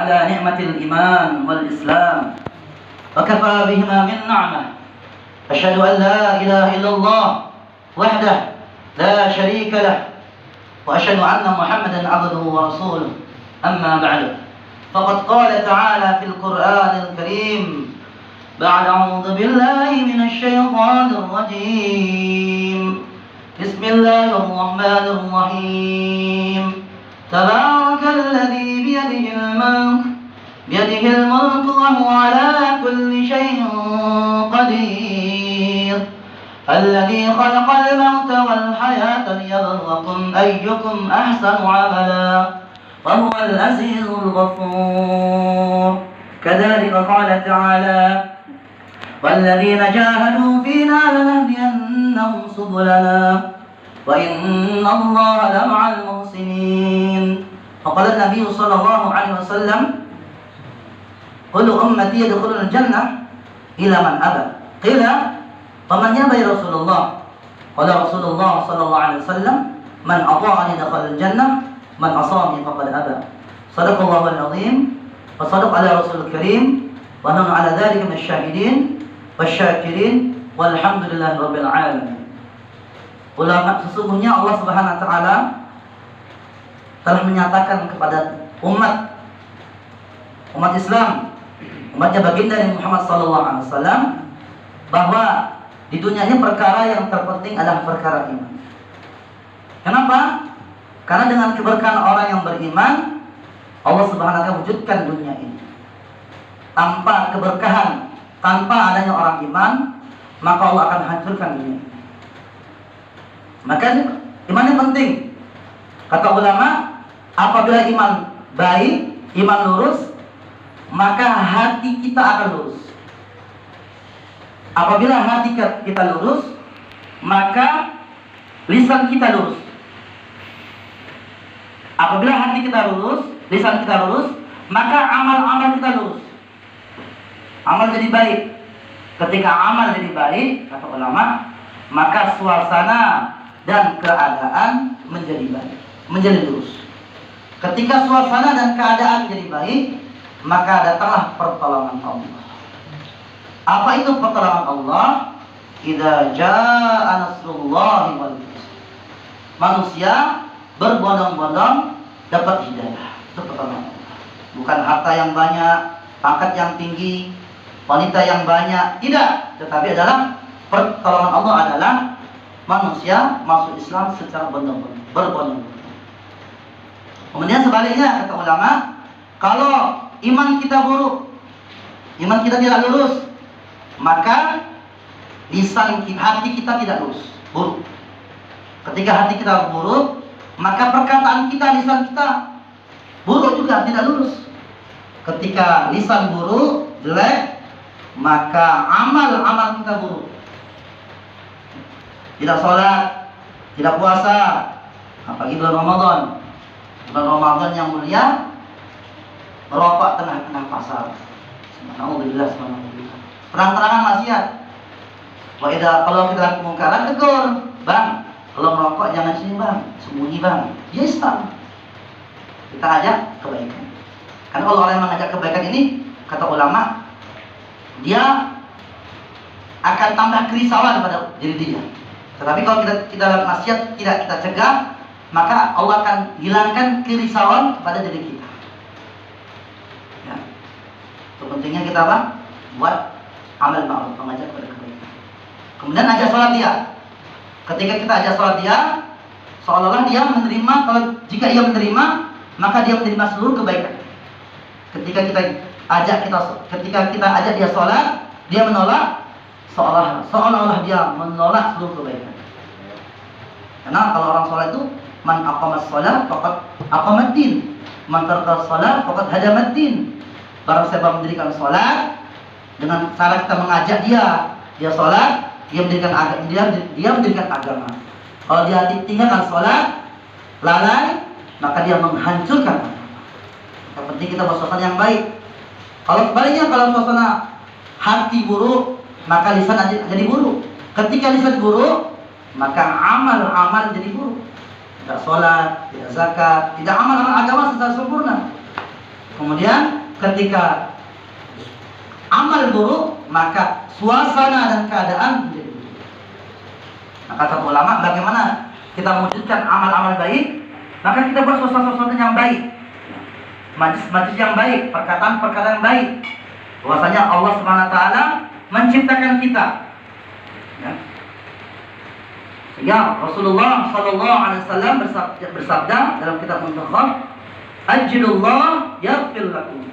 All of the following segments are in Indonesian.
على نعمة الإيمان والإسلام وكفى بهما من نعمة. أشهد أن لا إله إلا الله وحده لا شريك له وأشهد أن محمدا عبده ورسوله. أما بعد فقد قال تعالى في القرآن الكريم بعد أعوذ بالله من الشيطان الرجيم بسم الله الرحمن الرحيم تبارك الذي بيده الملك وهو على كل شيء قدير الذي خلق الموت والحياة ليبلوكم أيكم أحسن عملا وهو العزيز الغفور. كذلك قال تعالى والذين جاهدوا فينا لنهدينهم سبلنا وإن الله لمع المحسنين. وقال النبي صلى الله عليه وسلم كل أمتي يدخلون الجنة إلى من أبى. قيل فمن يأبى يا رسول الله؟ قال رسول الله صلى الله عليه وسلم من أطاعني دخل الجنة من عصاني فقد أبى. صدق الله العظيم وصدق على رسول الكريم ونحن على ذلك من الشاهدين والsyakirin walhamdulillahi rabbil alamin. Ulama, sesungguhnya Allah Subhanahu wa taala telah menyatakan kepada umat Islam, umatnya baginda Nabi Muhammad sallallahu alaihi wasallam, bahwa di dunia ini perkara yang terpenting adalah perkara iman. Kenapa? Karena dengan keberkahan orang yang beriman, Allah Subhanahu wa taala wujudkan dunia ini. Tanpa keberkahan, tanpa adanya orang iman, maka Allah akan hancurkan dunia. Maka iman ini penting. Kata ulama, apabila iman baik, iman lurus, maka hati kita akan lurus. Apabila hati kita lurus, maka lisan kita lurus. Apabila hati kita lurus, lisan kita lurus, maka amal-amal kita lurus. Amal jadi baik. Ketika amal jadi baik, kata ulama, maka suasana dan keadaan menjadi baik, menjadi lurus. Ketika suasana dan keadaan jadi baik, maka datanglah pertolongan Allah. Apa itu pertolongan Allah? Idza jaa nasrullahi wal fath. Manusia berbondong-bondong dapat hidayah. Itu pertolongan Allah. Bukan harta yang banyak, pangkat yang tinggi, wanita yang banyak, tidak. Tetapi adalah pertolongan Allah adalah manusia masuk Islam secara berbondong-bondong. Kemudian sebaliknya, kata ulama, kalau iman kita buruk, iman kita tidak lurus, maka hati kita tidak lurus, buruk. Ketika hati kita buruk, maka perkataan kita, lisan kita buruk juga, tidak lurus. Ketika lisan buruk, jelek, maka amal-amal kita buruk. Tidak sholat, tidak puasa, apalagi bulan Ramadan. Bulan Ramadan yang mulia, merokok tengah-tengah pasar. Subhanallah, subhanallah. Terang-terangan maksiat. Kalau kita lihat kemungkaran, tegur, bang, kalau merokok jangan sini bang, sembunyi bang. Dia Islam. Kita ajak kebaikan. Karena kalau orang yang mengajak kebaikan ini, kata ulama, dia akan tambah kerisauan pada diri dia. Tetapi kalau kita dalam maksiat tidak kita cegah, maka Allah akan hilangkan kerisauan pada diri kita. Ya. Itu pentingnya kita apa? Buat amal ma'ruf, mengajak pada kebaikan. Kemudian ajak sholat dia. Ketika kita ajak sholat dia, seolah-olah dia menerima. Kalau jika ia menerima, maka dia menerima seluruh kebaikan. Ketika kita ajak dia sholat, dia menolak, seolah-olah dia menolak seluruh kebaikan. Karena kalau orang sholat itu, man aqamas sholat faqad aqamad din, man taraka sholat faqad hadamad din. Barang siapa mendirikan sholat, dengan cara kita mengajak dia sholat, dia mendirikan agama. Kalau dia tinggalkan sholat, lalai, maka dia menghancurkan agama. Yang penting kita bersuasana yang baik. Kalau sebaliknya, kalau suasana hati buruk, maka lisan jadi buruk. Ketika lisan buruk, maka amal-amal jadi buruk. Tidak sholat, tidak zakat, tidak amal-amal agama secara sempurna. Kemudian ketika amal buruk, maka suasana dan keadaan menjadi buruk. Nah, kata ulama, bagaimana kita mewujudkan amal-amal baik? Maka kita buat suasana yang baik, majlis-majlis yang baik, perkataan-perkataan yang baik. Bahwasanya Allah Subhanahu wa taala menciptakan kita. Ya. Sehingga Rasulullah sallallahu alaihi wasallam bersabda dalam kitab Muntakhab, "Ajilullah yaghfir lakum."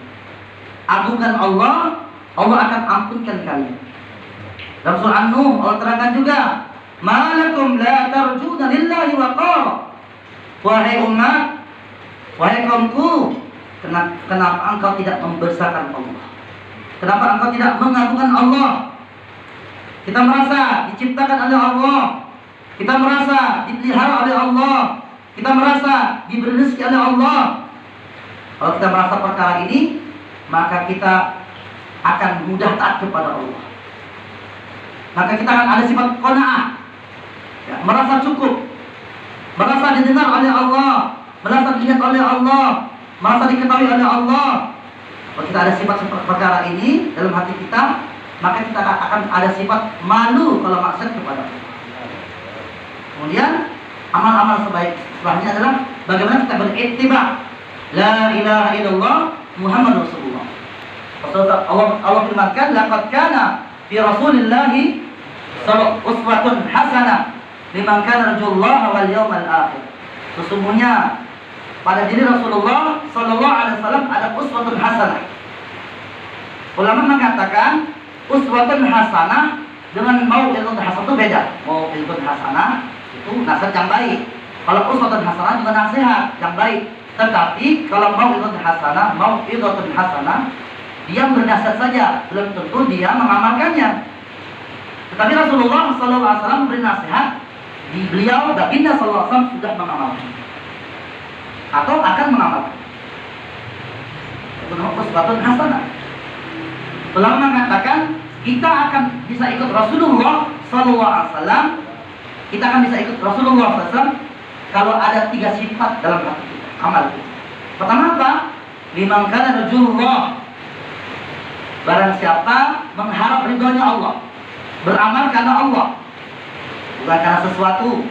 Agungkan Allah, Allah akan ampunkan kalian. Dalam surah An-Nuh Allah terangkan juga, "Malakum la tarjuna lillahi waqara." Wahai umat, wahai kaumku, kenapa engkau tidak membesarkan Allah? Kenapa engkau tidak mengagungkan Allah? Kita merasa diciptakan oleh Allah, kita merasa dipelihara oleh Allah, kita merasa diberi rezeki oleh Allah. Kalau kita merasa perkara ini, maka kita akan mudah taat kepada Allah. Maka kita akan ada sifat qanaah, ya, merasa cukup, merasa didengar oleh Allah, merasa dilihat oleh Allah, merasa diketahui oleh Allah. Kalau kita ada sifat perkara ini dalam hati kita, maka kita akan ada sifat malu kalau maksiat kepada Allah. Kemudian amal-amal setelahnya adalah bagaimana kita berittiba. La ilaha illallah Muhammad Rasulullah. Allah firmankan, laqad kana fi Rasulillahi uswatun hasanah liman kana yarjullaha wal yawmal akhir. Sesungguhnya pada diri Rasulullah sallallahu alaihi wasallam ada uswatun hasanah. Ulama mengatakan uswatun hasanah dengan mau'izatun hasanah itu beda. Mau'izatun hasanah itu nasihat yang baik. Kalau uswatun hasanah juga nasihat yang baik. Tetapi kalau mau'izatun hasanah dia bernasihat saja, belum tentu dia mengamalkannya. Tetapi Rasulullah sallallahu alaihi wasallam memberi nasihat, beliau baginda sallallahu alaihi wasallam sudah mengamalkan atau akan mengamalkan. Itu namanya uswatun hasanah. Ulama mengatakan kita akan bisa ikut Rasulullah sallallahu alaihi wasallam, kita akan bisa ikut Rasulullah sallallahu alaihi wasallam kalau ada 3 sifat dalam hati kita, amal kita. Pertama apa? Liman kana yarjullah. Barang siapa mengharap ridhonya Allah, beramal karena Allah, bukan karena sesuatu,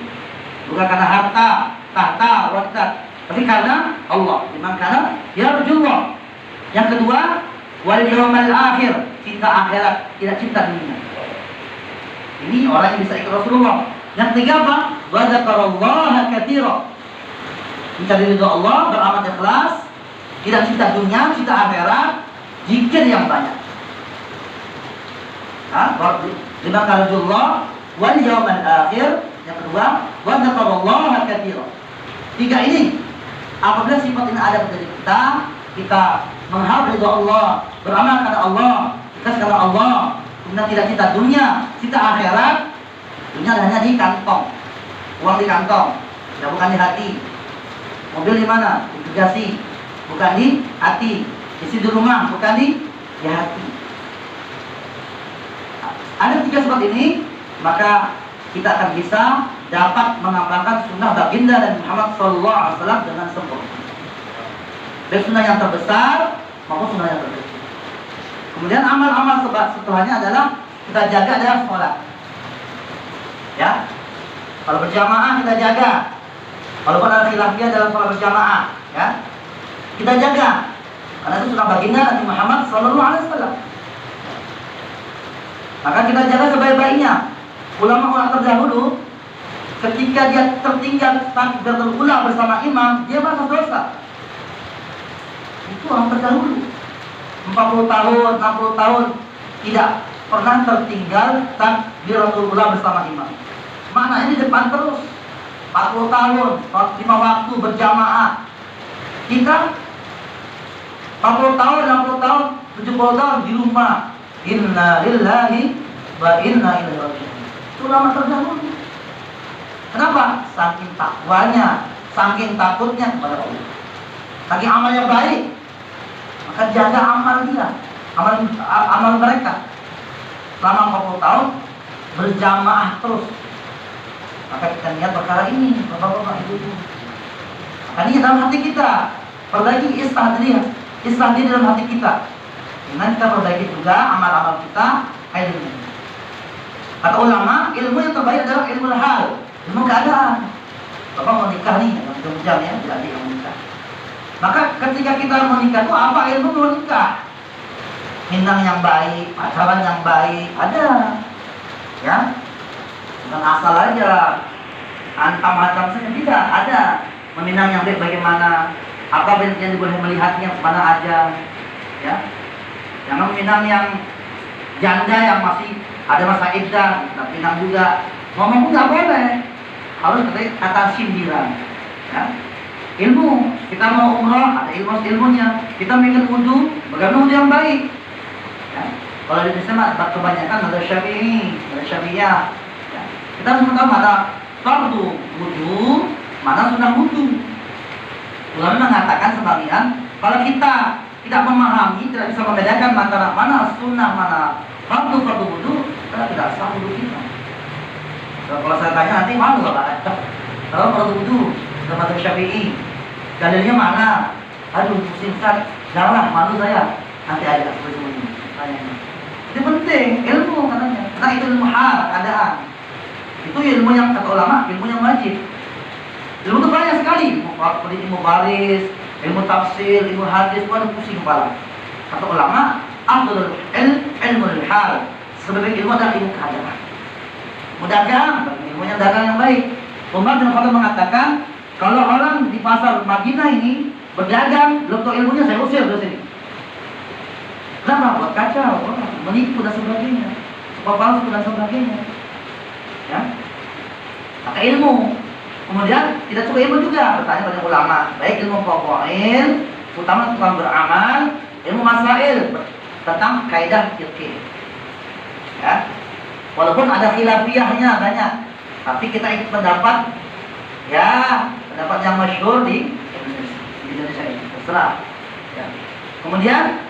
bukan karena harta, tahta, wanita, tapi karena Allah. Liman kana yarjullah. Yang kedua, wal yawmal akhir, cinta akhirat, tidak cinta dunia. Ini orang yang bisa ikut Rasulullah. Yang ketiga apa? Wa dzakarallaha katsira. Mencari ridho Allah, beramal ikhlas, tidak cinta dunia, cinta akhirat, zikir yang banyak. Liman kana yarjullah wal yawmal akhir. Yang kedua, wa dzakarallaha katsira. 3 ini, apabila sifat ini ada pada kita, kita mengharap ridho Allah, beramal karena Allah, ikhlas karena Allah, kemudian tidak cinta dunia, cinta akhirat. Dunia hanya di kantong, uang di kantong, ya, bukan di hati. Mobil di mana? Di bagasi, bukan di hati. Isi di rumah, bukan di hati. Ada 3 sifat ini, maka kita akan bisa dapat mengamalkan sunnah baginda dan Muhammad sallallahu alaihi wasallam dengan sempurna. Baik sunnah yang terbesar maupun sunnah yang terkecil. Kemudian amal-amal setelahnya adalah kita jaga dalam sholat. Ya, kalau berjamaah kita jaga. Walaupun ada khilafiyah dalam sholat berjamaah, ya, kita jaga. Karena itu sunnah baginda Nabi Muhammad sallallahu alaihi wasallam. Maka kita jaga sebaik-baiknya. Ulama-ulama terdahulu ketika dia tertinggal takbiratul ula bersama imam, dia merasa dosa. Itu orang terdahulu 40 tahun, 60 tahun tidak pernah tertinggal takbiratul ula bersama imam. Mana ini depan terus 40 tahun, 5 waktu berjamaah. Kita 40 tahun, 60 tahun, 70 tahun di rumah. Inna lillahi wa inna ilaihi raji'un. Itu ulama terdahulu. Kenapa? Saking takwanya, saking takutnya kepada Allah, saking amal yang baik. Maka jaga amal dia, amal mereka selama 40 tahun berjamaah terus. Maka kita lihat perkara ini, bapak-bapak, ibu-ibu. Maka ini dalam hati kita, perbaiki istihdriyah, islah diri dalam hati kita. Dengan kita perbaiki juga amal-amal kita, ilmu. Kata ulama, ilmu yang terbaik adalah ilmu hal, ilmu keadaan. Bapak mau nikah nih, jam ya, jadi yang nikah. Maka ketika kita mau nikah itu apa ilmu mau nikah? Minang yang baik, pacaran yang baik, ada. Ya, bukan asal aja, antam-antam saja, tidak, ada. Meminang yang baik bagaimana? Apa yang boleh melihatnya kemana aja? Ya, jangan meminang yang janda yang masih ada masa iddah, tak minang juga. Ngomong pun nggak boleh, harus kata sindiran. Ya. Ilmu, kita mau umrah, ada ilmunya. Kita bikin wudu, bagaimana wudu yang baik. Ya. Kalau di Indonesia mah kebanyakan ada Syafi'i, ada Syafi'iyah. Ya. Kita semua tahu mana fardu wudu, mana sunnah wudu. Ulama mengatakan sebagian, kalau kita tidak memahami, tidak bisa membedakan antara mana sunnah, mana fardu wudu, kita tidak sah wudu kita. Kalau saya tanya nanti malu Bapak. Kalau fardu wudu, sama Syafi'i, dalilnya mana? Aduh, pusing Ustaz, janganlah, malu saya. Nanti ada semuanya. Itu penting, ilmu katanya. Karena itu ilmu hal, keadaan. Itu ilmu yang kata ulama, ilmu yang wajib. Ilmu itu banyak sekali, ilmu baris, ilmu tafsir, ilmu hadis, waduh pusing kepala. Kata ulama, afdhalul ilmu hal. Sebagai ilmu adalah ilmu keadaan. Dagang, ilmu yang dagang yang baik. Umar bin Khattab mengatakan, kalau orang di pasar Madinah ini berdagang, belum tahu ilmunya, saya usir dari sini. Kenapa? Buat kacau, menipu dan sebagainya, suka palsu dan sebagainya. Ya, maka ilmu. Kemudian tidak cukup ilmu juga, bertanya pada ulama, baik ilmu faqail, utama tentang beramal, ilmu masail tentang kaidah fikih. Ya, walaupun ada khilafiyahnya banyak, tapi kita ikut pendapat, ya pendapat yang masyhur di Indonesia ini, terserah. Ya. Kemudian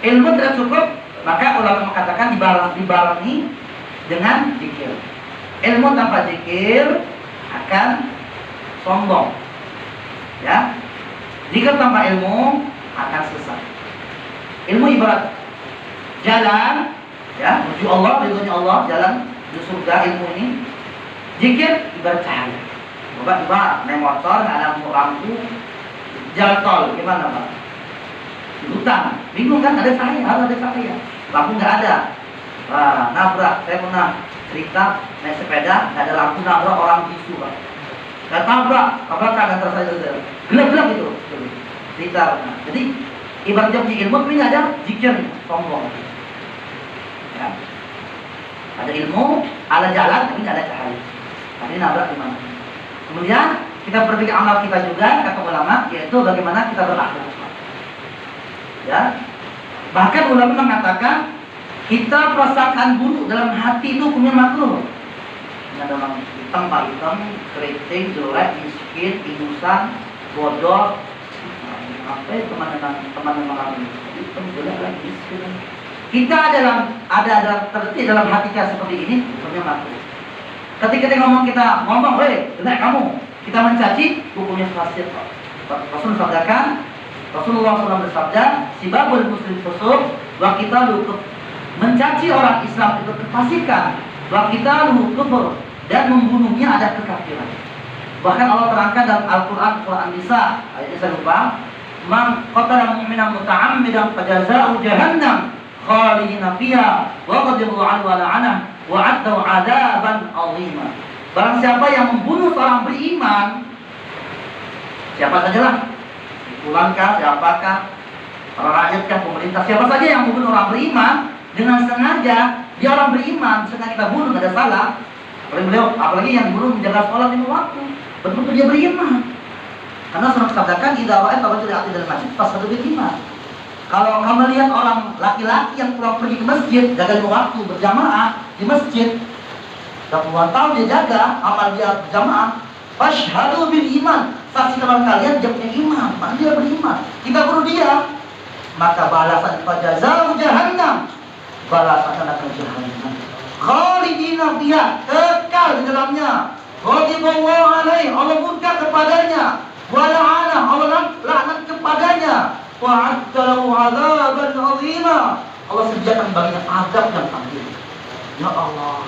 ilmu tidak cukup, maka ulama mengatakan dibarengi dengan zikir. Ilmu tanpa zikir akan sombong. Ya, zikir tanpa ilmu akan sesat. Ilmu ibarat jalan, ya, menuju Allah, ridhonya Allah, jalan di surga ilmu ini. Zikir ibarat cahaya. Coba naik motor, nggak ada lampu, jalan tol, gimana Pak? Di hutan, bingung kan? Ada cahaya, harus ada cahaya. Lampu nggak ada. Wah, nabrak. Saya pernah cerita naik sepeda, nggak ada lampu, nabrak orang bisu Pak. Nggak tabrakan antara saya dan gelap-gelap itu. Cerita. Nah, jadi ibarat jam di ilmu, tapi nggak ada zikir, sombong. Ya. Ada ilmu, ada jalan, tapi nggak ada cahaya. Tadi nabrak di mana? Kemudian kita berpikir amal kita juga, kata ulama, yaitu bagaimana kita berakhlak. Ya, bahkan ulama mengatakan kita perasaan buruk dalam hati itu hukumnya makruh. Ada orang hitam, pak hitam, keriting, jelek, miskin, ingusan, bodoh, apa ya teman-teman hitam, jelek, miskin. Kita ada tertib dalam hati kita seperti ini, hukumnya makruh. Ketika kita ngomong, hei, jelek kamu, kita mencaci, hukumnya fasik. Rasulullah SAW bersabda, sibabul muslim fusuq, wa qitaluhu kufr. Mencaci orang Islam itu kefasikan, wa qitaluhu kufur, dan membunuhnya ada kekafiran. Bahkan Allah terangkan dalam Al-Quran, Quran Nisa, ayatnya saya lupa, man qatala mu'minan muta'ammidan fajazaa'u jahannam khalidina fiha wa ghadiba 'anhu wa la'anahu wa 'addahu 'adzaban 'azima. Barang siapa yang membunuh seorang beriman, siapa sajalah, pulankah, siapakah, para rakyat, pemerintah, siapa saja yang membunuh orang beriman dengan sengaja, dia orang beriman, sengaja kita bunuh, tidak ada salah. Apalagi yang bunuh menjaga sholat 5 waktu, betul-betul dia beriman. Karena sudah disabdakan, idza ra'aita rajulan ya'ti ilal masjid fas'al bil iman. Kalau kamu lihat orang laki-laki yang pulang pergi ke masjid, jaga 5 waktu berjamaah di masjid, sudah puluhan tahun dia jaga, amal dia berjamaah, fashhadu bil iman, saksikan kalian dia punya iman, maka dia beriman. Kita bunuh dia, maka balasan fajazaa'u jahannam, balasan akan jahannam. Khalidina fiha, kekal di dalamnya. Ghadiballahu alaihi, Allah murka kepadanya. Wa la'ana, Allah laknat kepadanya. wa'adda lahu 'adzaban 'azima. Allah sediakan baginya azab yang agung. Ya Allah,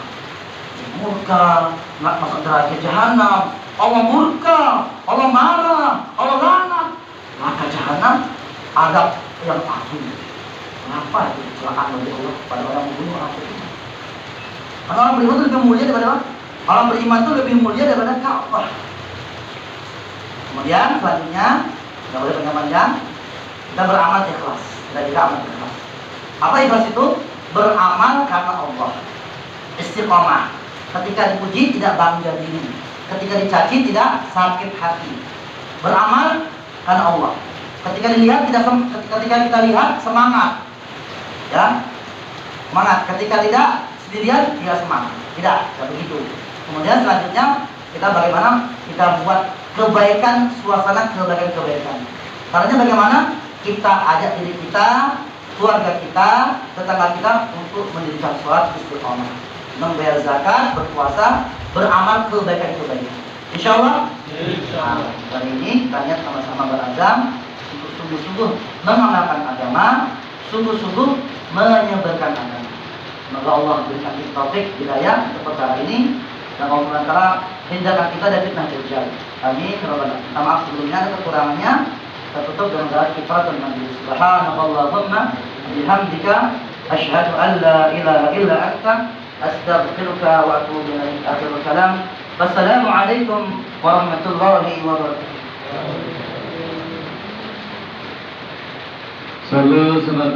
murka, nak masuk neraka jahanam. Allah murka, Allah marah, Allah laknat. Maka jahanam azab yang agung. Kenapa itu celakaan bagi Allah pada orang membunuh orang beriman? Karena orang beriman itu lebih mulia daripada apa? Orang beriman itu lebih mulia daripada Ka'bah. Kemudian selanjutnya, tidak boleh panjang-panjang, kita beramal ikhlas. Kita juga amal ikhlas. Apa ikhlas itu? Beramal karena Allah. Istiqomah. Ketika dipuji tidak bangga diri. Ketika dicaci tidak sakit hati. Beramal karena Allah. Ketika kita lihat semangat. Ya, semangat. Ketika tidak sendirian tidak semangat. Tidak begitu. Kemudian selanjutnya kita bagaimana kita buat kebaikan, suasana kebaikan. Caranya bagaimana? Kita ajak diri kita, keluarga kita, tetangga kita untuk mendirikan sholat istiqomah, membayar zakat, berpuasa, beramal kebaikan. Insyaallah. Hari ini kalian sama-sama berazam untuk sungguh-sungguh mengamalkan agama, sungguh-sungguh menyebarkan agama. Semoga Allah berikan kita taufik hidayah untuk perkara ini dan Allah mengantar hindarkan kita dari fitnah dajjal. Kami minta maaf sebelumnya ada kekurangannya. Kita tutup dengan doa kifaratul majlis. Subhanallahumma bihamdika asyhadu an la ilaha illa anta astaghfiruka wa atubu ilaik. Akhirul kalam. Wassalamualaikum warahmatullahi wabarakatuh.